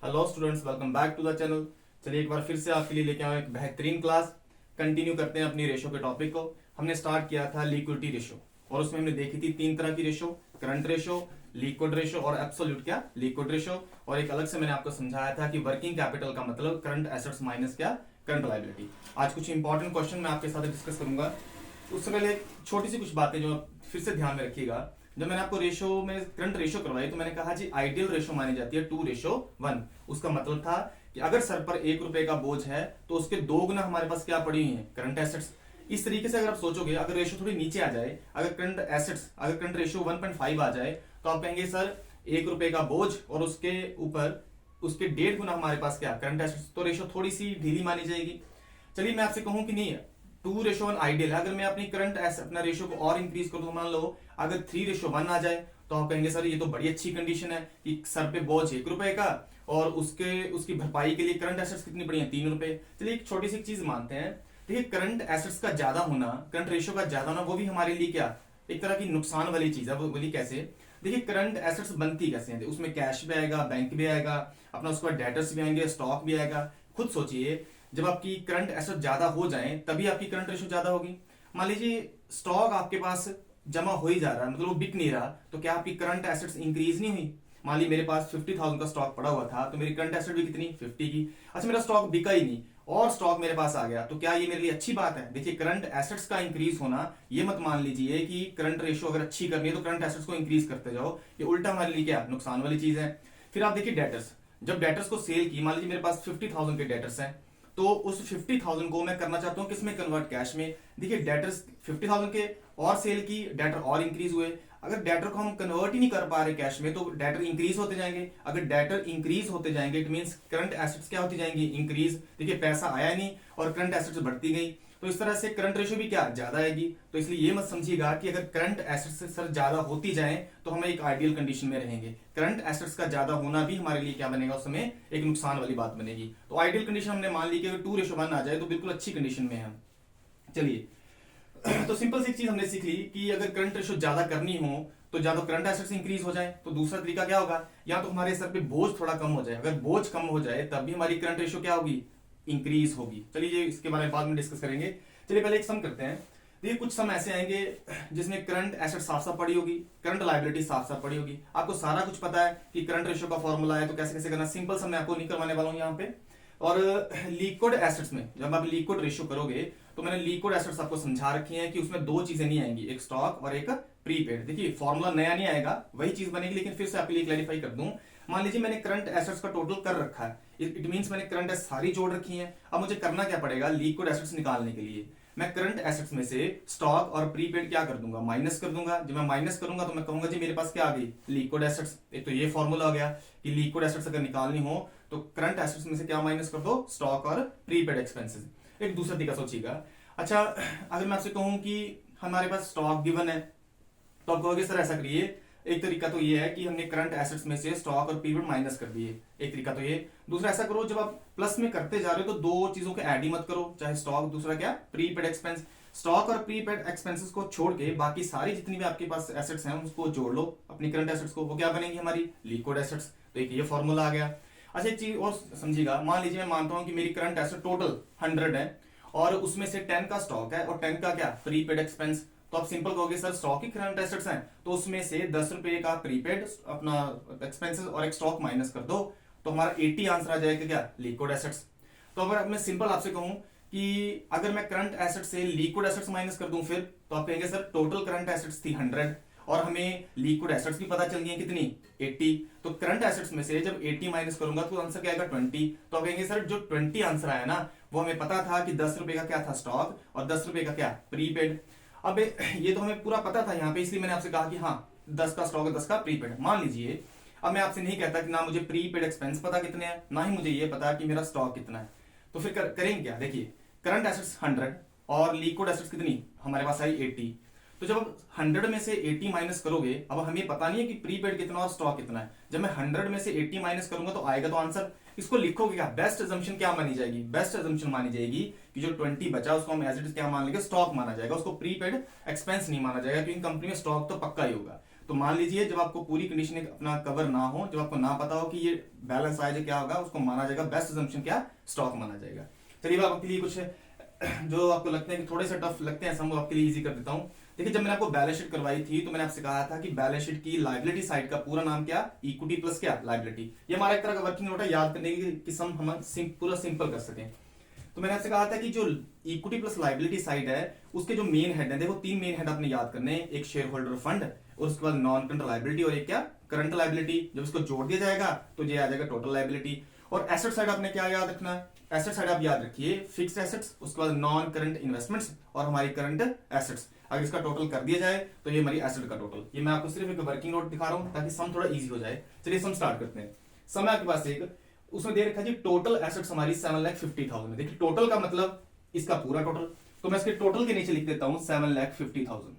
Hello students, welcome back to the channel. चलिए एक बार फिर से आपके लिए लेके आए एक बेहतरीन क्लास। कंटिन्यू करते हैं अपनी रेशो के टॉपिक को। हमने स्टार्ट किया था लिक्विडिटी रेशो और उसमें हमने देखी थी तीन तरह की ratio, current ratio, liquid ratio और एब्सोल्यूट क्या लिक्विड रेशो। और एक अलग से मैंने आपको समझाया था कि वर्किंग कैपिटल का मतलब करंट एसेट्स माइनस क्या करंट लायबिलिटी। आज कुछ इंपॉर्टेंट क्वेश्चन मैं आपके साथ डिस्कस करूंगा। उससे पहले एक छोटी सी कुछ बातें जो आप फिर से ध्यान में रखिएगा। जब मैंने आपको रेशो में करंट रेशो करवाई तो मैंने कहा जी आइडियल रेशो मानी जाती है 2:1। उसका मतलब था कि अगर सर पर 1 रुपए का बोझ है तो उसके 2 गुना हमारे पास क्या पड़ी हुई है, करंट एसेट्स। इस तरीके से अगर आप सोचोगे, अगर रेशो थोड़ी नीचे आ जाए, अगर करंट रेशो 1.5 आ जाए तो आप कहेंगे सर 1 रुपए का बोझ और उसके ऊपर उसके 1.5 गुना हमारे पास क्या करंट एसेट्स, तो रेशो थोड़ी सी ढीली मानी जाएगी। चलिए मैं आपसे कहूं कि नहीं 2:1 आइडियल है। अगर मैं अपनी करंट अपना रेशो को और इंक्रीज कर दूं, मान लो अगर 3:1 आ जाए तो आप कहेंगे सर ये तो बड़ी अच्छी कंडीशन है कि सर पे बोझ 1 रुपए का और उसकी भरपाई के लिए करंट एसेट्स कितनी पड़ी है, 3 रुपए। चलिए एक छोटी सी चीज मानते हैं। देखिए करंट एसेट्स का ज्यादा होना, करंट रेशो का ज्यादा होना, वो भी हमारे लिए क्या एक तरह की नुकसान वाली चीज है। वो बोली कैसे? देखिए करंट एसेट्स बनती कैसे हैं, उसमें कैश भी आएगा, बैंक भी आएगा, अपना उसके बाद डेटर्स भी आएंगे, स्टॉक भी आएगा। खुद सोचिए, जब आपकी करंट एसेट ज्यादा हो जाए तभी आपकी करंट रेशो ज्यादा होगी। मान लीजिए स्टॉक आपके पास जमा हो ही जा रहा है, मतलब वो बिक नहीं रहा, तो क्या आपकी करंट एसेट्स इंक्रीज नहीं हुई? मान ली मेरे पास 50,000 का स्टॉक पड़ा हुआ था तो मेरी करंट एसेट भी कितनी 50 की। अच्छा मेरा स्टॉक बिका ही नहीं और स्टॉक मेरे पास आ गया, तो क्या ये मेरे लिए अच्छी बात है? देखिए करंट एसेट्स का इंक्रीज होना, ये मत मान लीजिए कि करंट रेशो अगर अच्छी करनी है तो करंट एसेट्स को इंक्रीज करते जाओ, ये उल्टा हमारे लिए क्या नुकसान वाली चीज है। फिर आप देखिए डेटर्स, जब डेटर्स को सेल की, मान लीजिए मेरे पास 50,000 के डेटर्स हैं, तो उस 50,000 को मैं करना चाहता हूं किसमें कन्वर्ट, कैश में। देखिए डेटर्स 50,000 के और सेल की, डेटर और इंक्रीज हुए। अगर डेटर को हम कन्वर्ट ही नहीं कर पा रहे कैश में तो डेटर इंक्रीज होते जाएंगे। अगर डेटर इंक्रीज होते जाएंगे इट मींस करंट एसेट्स क्या होती जाएंगी, इंक्रीज। देखिए पैसा आया नहीं और करंट एसेट्स बढ़ती गई, तो इस तरह से करंट रेशो भी क्या ज्यादा आएगी। तो इसलिए ये मत समझिएगा कि अगर करंट एसेट्स से सर ज्यादा होती जाए तो हम एक आइडियल कंडीशन में रहेंगे। करंट एसेट्स का ज्यादा होना भी हमारे लिए क्या बनेगा, उस समय एक नुकसान वाली बात बनेगी। तो आइडियल कंडीशन हमने मान ली कि अगर 2:1 आ जाए तो बिल्कुल अच्छी कंडीशन में है। चलिए तो सिंपल सी चीज हमने सीख ली कि अगर करंट रेशो ज्यादा करनी हो तो ज्यादा करंट एसेट्स इंक्रीज हो जाए। तो दूसरा तरीका क्या होगा, या तो हमारे सर पे बोझ थोड़ा कम हो जाए। अगर बोझ कम हो जाए तब भी हमारी करंट रेशो क्या होगी, इंक्रीज होगी। चलिए इसके बारे में बाद में डिस्कस करेंगे। चलिए पहले एक सम करते हैं। देखिए कुछ सम ऐसे आएंगे जिसमें करंट एसेट साफ साफ पड़ी होगी, करंट लायबिलिटी साफ साफ पड़ी होगी। आपको सारा कुछ पता है कि करंट रेशो का फॉर्मूला है, तो कैसे कैसे करना सिंपल सा मैं आपको नहीं करवाने वाला हूं यहाँ पे। और लिक्विड एसेट्स में जब आप लिक्विड रेशो करोगे तो मैंने लिक्विड एसेट्स आपको समझा रखी हैं कि उसमें दो चीजें नहीं आएंगी, एक स्टॉक और एक प्रीपेड। देखिए फॉर्मूला नया नहीं आएगा, वही चीज बनेगी, लेकिन फिर से आपके लिए क्लैरिफाई कर दूं। मान लीजिए मैंने करंट एसेट्स का टोटल कर रखा है, इट मींस मैंने करंट एसेट्स सारी जोड़ रखी हैं। अब मुझे करना क्या पड़ेगा, लिक्विड एसेट्स निकालने के लिए मैं करंट एसेट्स में से स्टॉक और प्रीपेड क्या कर दूंगा, माइनस कर दूंगा। जब मैं माइनस करूंगा तो मैं कहूंगा जी मेरे पास क्या आ गई, लिक्विड एसेट्स। एक तो ये फॉर्मूला हो गया कि लिक्विड एसेट्स अगर निकालनी हो तो करंट एसेट्स में से क्या माइनस कर दो, स्टॉक और प्रीपेड एक्सपेंसेस। एक दूसरा तरीका सोचिएगा। अच्छा अगर मैं आपसे कहूं कि हमारे पास स्टॉक गिवन है तो आप कहोगे सर ऐसा करिए, एक तरीका तो ये है कि हमने करंट एसेट्स में से स्टॉक और प्रीपेड माइनस कर दिए, एक तरीका तो ये। दूसरा ऐसा करो, जब आप प्लस में करते जा रहे हो तो दो चीजों को ऐड ही मत करो, चाहे स्टॉक दूसरा क्या प्रीपेड एक्सपेंस। स्टॉक और प्रीपेड एक्सपेंसेस को छोड़ के बाकी सारी जितनी भी आपके पास एसेट्स हैं उसको जोड़ लो अपनी करंट एसेट्स को, वो क्या बनेंगी हमारी लिक्विड एसेट्स। तो एक ये फॉर्मूला आ गया। अच्छा एक चीज और समझिएगा, मान लीजिए मैं मानता हूं कि मेरी करंट एसेट टोटल 100 है और उसमें से 10 का स्टॉक है और 10 का क्या प्रीपेड एक्सपेंस। तो आप सिंपल कहोगे सर स्टॉक की करंट एसेट्स हैं तो उसमें से 10 रुपए का प्रीपेड अपना एक्सपेंसेस और एक स्टॉक माइनस कर दो, तो हमारा 80 आंसर आ जाएगा क्या, लिक्विड एसेट्स। तो अगर मैं सिंपल आपसे कहूं कि अगर मैं करंट एसेट से लिक्विड एसेट्स माइनस कर दूं फिर, तो आप कहेंगे सर टोटल करंट एसेट्स थी 100 और हमें लिक्विड एसेट्स भी पता चल गई कितनी 80। तो करंट एसेट्स में से जब 80 माइनस करूंगा तो आंसर क्या आएगा 20। तो आप कहेंगे सर जो 20 आंसर आया ना वो हमें पता था कि 10 रुपए का क्या था स्टॉक और 10 रुपए का क्या प्रीपेड। अब ये तो हमें पूरा पता था यहाँ पे, इसलिए मैंने आपसे कहा कि हाँ 10 का स्टॉक और 10 का प्रीपेड। मान लीजिए अब मैं आपसे नहीं कहता कि ना मुझे प्रीपेड एक्सपेंस पता कितने हैं ना ही मुझे ये पता कि मेरा स्टॉक कितना है, तो फिर करेंगे क्या। देखिए करंट एसेट्स 100 और लिक्विड एसेट्स कितनी हमारे पास आई 80। तो जब आप 100 में से 80 माइनस करोगे, अब हमें पता नहीं है कि प्रीपेड कितना और स्टॉक कितना है, जब मैं 100 में से 80 माइनस करूंगा तो आएगा तो आंसर। इसको लिखोगे क्या, बेस्ट अजम्पशन क्या मानी जाएगी, बेस्ट अजम्पशन मानी जाएगी कि जो 20 बचा उसको हम एज इट इज क्या मान लेंगे, स्टॉक माना जाएगा, उसको प्रीपेड एक्सपेंस नहीं माना जाएगा क्योंकि कंपनी में स्टॉक तो पक्का ही होगा। तो मान लीजिए जब आपको पूरी कंडीशन अपना कवर ना हो, जब आपको ना पता हो कि ये बैलेंस आया क्या होगा, उसको माना जाएगा बेस्ट अजम्पशन क्या, स्टॉक माना जाएगा। चलिए आपके लिए कुछ जो आपको लगते हैं कि थोड़े से टफ लगते हैं, वो आपके लिए इजी कर देता हूँ। देखिए जब मैंने आपको बैलेंस शीट करवाई थी तो मैंने आपसे कहा था कि बैलेंस शीट की लायबिलिटी साइड का पूरा नाम क्या, इक्विटी प्लस क्या, लायबिलिटी। ये हमारा एक तरह का वर्किंग नोट है याद करने की कि हम पूरा सिंपल कर सकें। तो मैंने आपसे कहा था कि जो इक्विटी प्लस लायबिलिटी साइड है उसके जो मेन हेड है, देखो 3 मेन हेड आपने याद करने हैं, एक शेयर होल्डर फंड और उसके बाद नॉन करंट लायबिलिटी और एक क्या, करंट लायबिलिटी। जब इसको जोड़ दिया जाएगा तो ये आ जाएगा टोटल लायबिलिटी। और एसेट साइड आपने क्या याद रखना है, एसेट साइड आप याद रखिए फिक्स्ड एसेट्स, उसके बाद नॉन करंट इन्वेस्टमेंट्स और हमारी करंट एसेट्स। अगर इसका टोटल कर दिया जाए तो ये हमारी एसेट का टोटल। ये मैं आपको सिर्फ एक वर्किंग नोट दिखा रहा हूं ताकि सम थोड़ा इजी हो जाए। चलिए सम स्टार्ट करते हैं। सम आपके पास एक उसमें दे रखा जी टोटल एसेट्स हमारी 7,50,000 है। देखिए टोटल का मतलब इसका पूरा टोटल, तो मैं इसके टोटल के नीचे लिख देता हूं 7,50,000।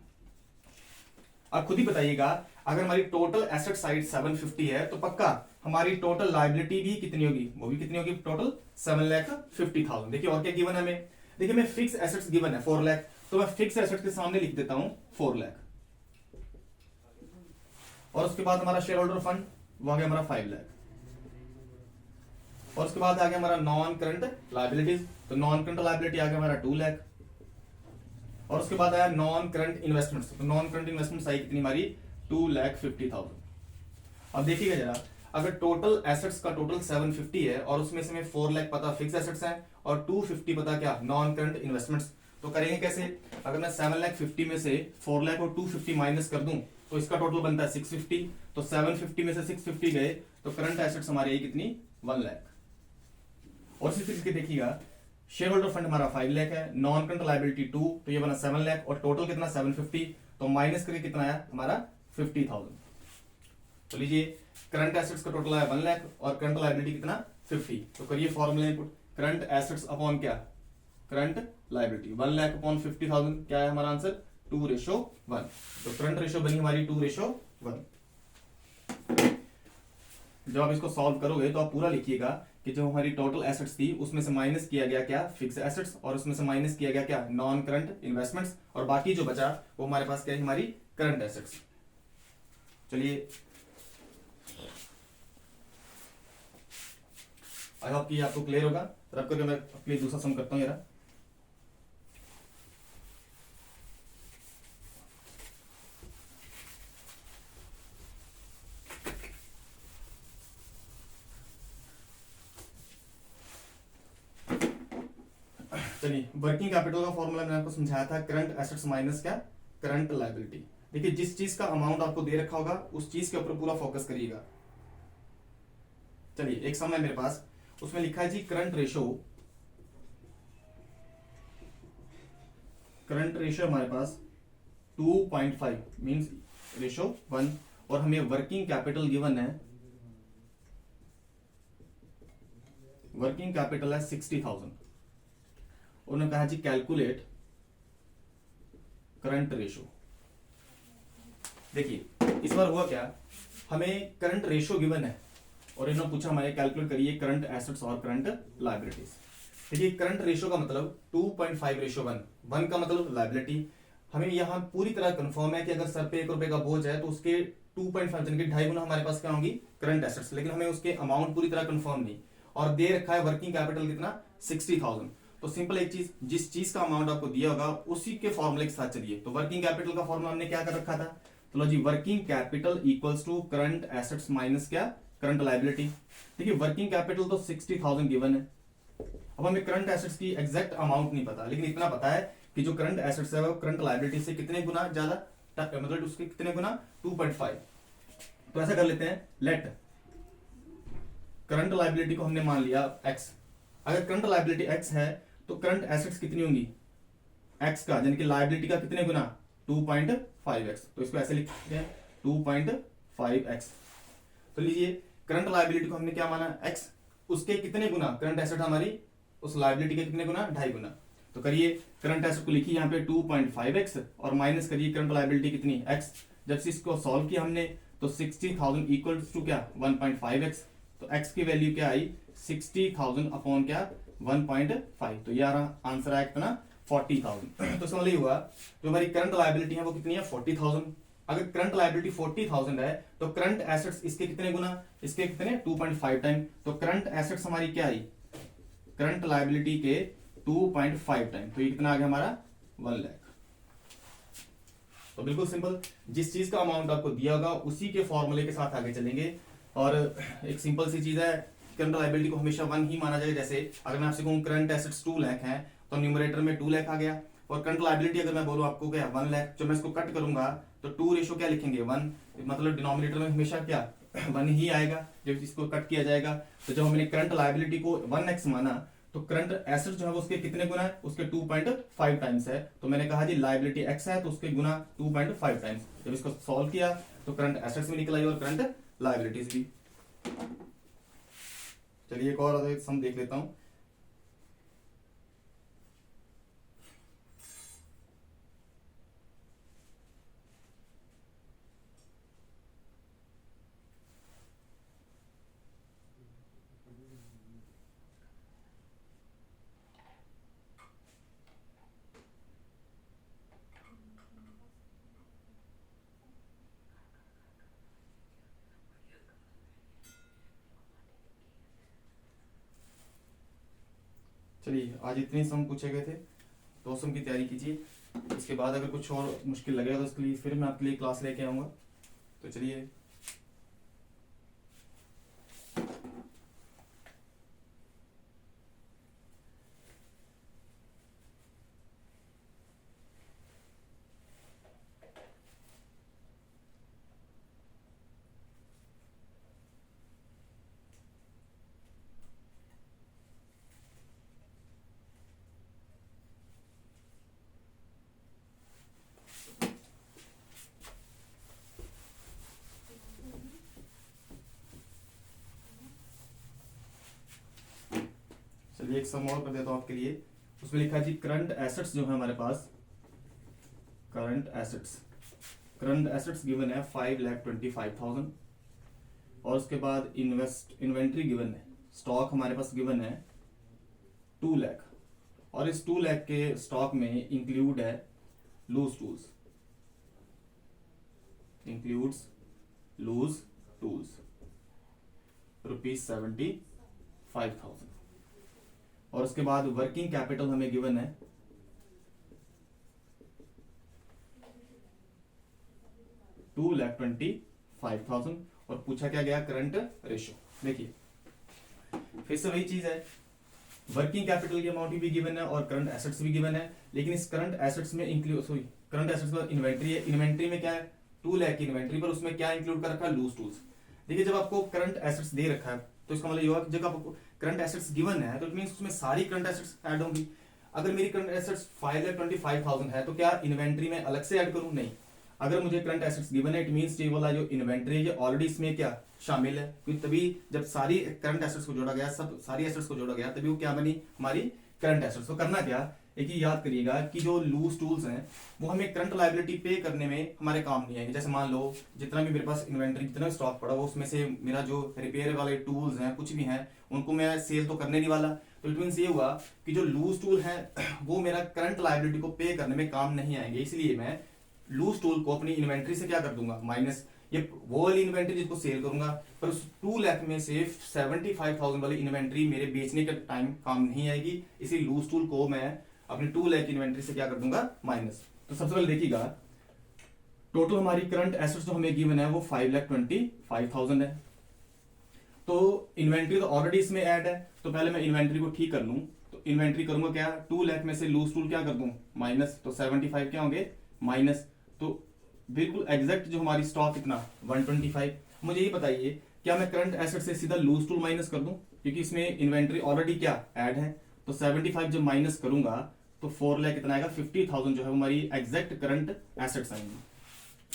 अब खुद ही बताइएगा अगर हमारी टोटल एसेट साइड 750 है तो पक्का हमारी टोटल लायबिलिटी भी कितनी होगी, वो भी कितनी होगी, टोटल 7,50,000। देखिए और क्या गिवन है हमें, देखिए मैं फिक्स एसेट्स गिवन है 4 लाख, तो मैं फिक्स एसेट के सामने लिख देता हूं 4 लाख। और उसके बाद हमारा शेयर होल्डर फंड वो आ गया हमारा 5 लाख। और उसके बाद आ गया हमारा नॉन करंट लायबिलिटीज, तो नॉन करंट लायबिलिटी आ गया हमारा 2 लाख। और उसके बाद आया नॉन करंट इन्वेस्टमेंट्स, तो नॉन करंट इन्वेस्टमेंट्स आई कितनी हमारी 2,50,000। अब देखिएगा जरा, अगर टोटल एसेट्स का टोटल 750 है और उसमें से हमें 4 लाख पता फिक्स एसेट्स हैं और 250 पता क्या नॉन करंट इन्वेस्टमेंट्स, तो करेंगे कैसे, अगर मैं 7,50,000 में से 4 लाख और 250 माइनस कर दूं तो इसका टोटल बनता है 650। तो 750 में से 650 गए तो करंट एसेट्स हमारी आई कितनी 1 लाख। और इसी तरीके देखिएगा शेयर होल्डर फंड हमारा 5 लाख है, नॉन करंट लायबिलिटी 2, तो ये बना 7 लाख और टोटल कितना 750, तो माइनस करके कितना आया हमारा 50,000। तो लीजिए करंट एसेट्स का टोटल आया 1 लाख और करंट लायबिलिटी कितना 50। तो करिए formula input, current assets upon क्या, करंट लायबिलिटी 1 लाख अपॉन 50,000, क्या है हमारा आंसर 2:1। तो करंट रेशो बनी हमारी 2:1। जब आप इसको सॉल्व करोगे तो आप पूरा लिखिएगा कि जो हमारी टोटल एसेट्स थी उसमें से माइनस किया गया क्या, फिक्स एसेट्स, और उसमें से माइनस किया गया क्या, नॉन करंट इन्वेस्टमेंट्स, और बाकी जो बचा वो हमारे पास क्या है, हमारी करंट एसेट्स। चलिए आई होप कि आपको क्लियर होगा। रब करके मैं अपने लिए दूसरा सम करता हूं यार। चलिए वर्किंग कैपिटल का फॉर्मूला मैंने आपको समझाया था, करंट एसेट्स माइनस क्या, करंट लायबिलिटी। देखिए जिस चीज का अमाउंट आपको दे रखा होगा उस चीज के ऊपर पूरा फोकस करिएगा। चलिए एक सम है मेरे पास, उसमें लिखा है जी करंट रेशो हमारे पास 2.5 मींस रेशो 1, और हमें वर्किंग कैपिटल गिवन है, वर्किंग कैपिटल है 60,000। उन्होंने कहा जी कैलकुलेट करंट रेशो। देखिए इस बार हुआ क्या, हमें करंट रेशो गिवन है और इन्होंने पूछा हमारे कैलकुलेट करिए करंट एसेट्स और करंट लायबिलिटीज। देखिए करंट रेशो का मतलब 2.5:1, 1 का मतलब लायबिलिटी। हमें यहाँ पूरी तरह कंफर्म है कि अगर सर पे 1 रुपए का बोझ है तो उसके 2.5 यानी कि 2.5 गुना हमारे पास क्या होंगी करंट एसेट्स, लेकिन हमें उसके अमाउंट पूरी तरह कंफर्म नहीं, और दे रखा है वर्किंग कैपिटल कितना 60,000। तो सिंपल एक चीज, जिस चीज का अमाउंट आपको दिया होगा उसी के फॉर्मूले के साथ चलिए। तो वर्किंग कैपिटल का फॉर्मूला हमने क्या कर रखा था, तो लो जी working capital equals to current assets minus क्या, करंट लायबिलिटी। देखिए वर्किंग कैपिटल तो 60,000 गिवन है, अब हमें करंट एसेट्स की एग्जैक्ट अमाउंट नहीं पता, लेकिन इतना पता है कि जो करंट एसेट्स है वो करंट लायबिलिटी से कितने गुना ज्यादा, मतलब उसके कितने गुना 2.5। तो ऐसा कर लेते हैं, लेट करंट लायबिलिटी को हमने मान लिया x। अगर करंट लायबिलिटी x है तो करंट एसेट्स कितनी होंगी x का, यानी कि लायबिलिटी का कितने गुना 2.5x। तो इसको ऐसे लिखते हैं 2.5x। तो लीजिए करंट लायबिलिटी को हमने क्या माना x, उसके कितने गुना करंट एसेट हमारी उस लायबिलिटी के कितने गुना 2.5 गुना। तो करिए करंट एसेट को लिखिए यहाँ पे 2.5x और माइनस करिए करंट लायबिलिटी कितनी x। जब से इसको सॉल्व किया हमने तो 60,000 इक्वल टू क्या 1.5x। तो x की वैल्यू क्या आई 60,000 अपॉन क्या 1.5। तो यार आंसर आया कितना 40,000। तो समझ हुआ जो हमारी करंट लायबिलिटी है वो कितनी है 40,000, अगर करंट लायबिलिटी 40,000 है तो करंट एसेट्स इसके कितने गुना, इसके कितने 2.5 टाइम। तो करंट एसेट्स हमारी क्या आई, करंट लायबिलिटी के 2.5 टाइम, तो ये कितना आ गया हमारा 1 लाख। तो बिल्कुल सिंपल, जिस चीज का अमाउंट आपको दिया होगा उसी के फॉर्मूले के साथ आगे चलेंगे। और एक सिंपल सी चीज है, करंट लायबिलिटी को हमेशा 1 ही माना जाएगा। जैसे अगर मैं आपसे कहूँ करंट एसेट्स 2 लाख है तो न्यूमरेटर में 2 लाख आ गया, और करंट लायबिलिटी अगर मैं बोलूँ आपको क्या 1 लाख, जब मैं इसको कट करूंगा तो 2 रेशो क्या लिखेंगे 1, मतलब डिनोमिनेटर में हमेशा क्या 1 ही आएगा जब इसको कट किया जाएगा। तो जब हमने करंट लायबिलिटी को 1x माना तो करंट एसेट जो है उसके कितने गुना है, उसके 2.5 टाइम्स है। तो मैंने कहा जी लायबिलिटी x है तो उसके गुना 2.5 टाइम्स। जब इसको सॉल्व किया तो करंट एसेट्स भी निकल आई और करंट लायबिलिटीज भी। चलिए एक और सम देख लेता हूं। चलिए आज इतने सम पूछे गए थे, 2 सम की तैयारी कीजिए। इसके बाद अगर कुछ और मुश्किल लगेगा तो इसके लिए फिर मैं आपके लिए क्लास लेके आऊंगा। तो चलिए चलिए एक सम और कर देता हूं आपके लिए। उसमें लिखा है जी करंट एसेट्स जो है हमारे पास, करंट एसेट्स गिवन है 5,25,000, और उसके बाद इन्वेंट्री गिवन है, स्टॉक हमारे पास गिवन है 2 लाख, और इस 2 लाख के स्टॉक में इंक्लूड है loose tools, includes loose tools ₹75,000। और उसके बाद वर्किंग कैपिटल हमें गिवन है 2,25,000, और पूछा क्या गया करंट रेशियो। देखिए फिर से वही चीज है, वर्किंग कैपिटल की अमाउंट भी गिवन है और करंट एसेट्स भी गिवन है, लेकिन इस करंट एसेट्स में करंट एसेट्स में इन्वेंट्री है, इन्वेंट्री में क्या है 2 लाख की इन्वेंट्री, पर उसमें क्या इंक्लूड कर रखा है लूज टूल्स। देखिए जब आपको करंट एसेट्स दे रखा है तो इसका मतलब ये हुआ कि जब आपको करंट एसेट्स गिवन है तो इट मींस उसमें सारी करंट एसेट्स ऐड होंगी। अगर मेरी करंट एसेट्स 5,25,000 है तो क्या इन्वेंट्री में अलग से ऐड करूं, नहीं। अगर मुझे करंट एसेट्स गिवन है इट मींस ये वाला जो इन्वेंट्री है ऑलरेडी इसमें क्या शामिल है, क्योंकि तभी जब सारी करंट एसेट्स को जोड़ा गया, सब सारी एसेट्स को जोड़ा गया, तभी वो क्या बनी हमारी करंट एसेट्स। तो करना क्या, एक ही याद करिएगा कि जो लूज टूल्स हैं वो हमें करंट लायबिलिटी पे करने में हमारे काम नहीं आएंगे। जैसे मान लो जितना भी मेरे पास इन्वेंट्री, जितना स्टॉक पड़ा वो उसमें से मेरा जो रिपेयर वाले टूल्स हैं कुछ भी हैं उनको मैं सेल तो करने नहीं वाला। तो इट मीन्स ये हुआ कि जो लूज टूल है वो मेरा करंट लायबिलिटी को पे करने में काम नहीं आएंगे, इसलिए मैं लूज टूल को अपनी इन्वेंट्री से क्या कर दूंगा माइनस, ये वो वाली इन्वेंट्री जिसको सेल करूंगा, पर उस 2 लाख में से 75,000 वाली इन्वेंट्री मेरे बेचने के टाइम काम नहीं आएगी, इसी लूज टूल को मैं अपनी 2 लाख इन्वेंट्री से क्या कर दूंगा माइनस। तो सबसे पहले देखिएगा टोटल हमारी करंट एसेट्स जो हमें गिवन है वो 5,25,000 है। तो इन्वेंट्री तो ऑलरेडी इसमें ऐड है, तो पहले मैं इन्वेंट्री को ठीक कर लूं। तो इन्वेंट्री करूंगा क्या 2 लाख में से लूज टूल क्या कर दूं माइनस, तो 75 क्या होंगे माइनस। तो बिल्कुल एग्जैक्ट जो हमारी स्टॉक कितना 125। मुझे ये बताइए क्या मैं करंट एसेट से सीधा लूज टूल माइनस कर दूं, क्योंकि इसमें इन्वेंट्री ऑलरेडी क्या ऐड है। तो 75 जब माइनस करूंगा तो 4 लाख कितना आएगा 50,000 जो है हमारी एग्जैक्ट करंट एसेट्स आएंगी।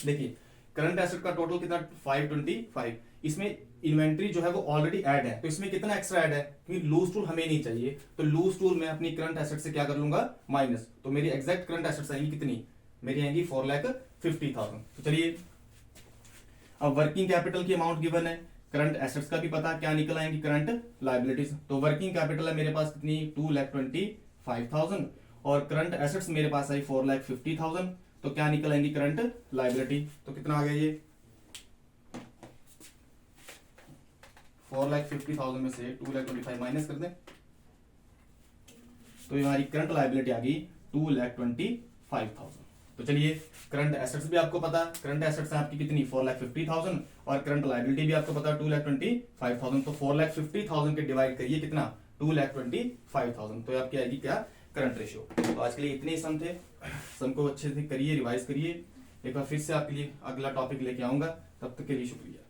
देखिए करंट एसेट का टोटल कितना 525, इसमें इन्वेंट्री जो है वो ऑलरेडी ऐड है, तो इसमें कितना एक्स्ट्रा ऐड है, क्योंकि लूज टूल हमें नहीं चाहिए, तो लूज टूल मैं अपनी करंट एसेट से क्या कर लूंगा माइनस। तो मेरी एग्जैक्ट करंट एसेट्स आएंगी कितनी, मेरी आएंगी 4,50,000। तो चलिए अब वर्किंग कैपिटल की अमाउंट गिवन है, करंट एसेट्स का भी पता क्या निकल आएंगी करंट लायबिलिटीज। तो वर्किंग कैपिटल है मेरे पास कितनी 2,25,000 और करंट एसेट्स मेरे पास आई 4,50,000। तो क्या निकल आएंगी करंट लाइबिलिटी। तो कितना आ गया ये 4,50,000 में से 2,25,000 माइनस कर दें तो ये हमारी करंट लाइबिलिटी आ गई 2,25,000। तो चलिए करंट एसेट्स भी आपको पता, करंट एसेट्स है आपकी कितनी 4,50,000 और करंट लाइबिलिटी भी आपको पता 2,25,000। तो 4,50,000 के डिवाइड करिए कितना 2,25,000, तो आपकी आएगी क्या करंट रेशियो। तो आज के लिए इतने ही सम थे, सम को अच्छे से करिए, रिवाइज करिए। एक बार फिर से आपके लिए अगला टॉपिक लेके आऊंगा, तब तक के लिए शुक्रिया।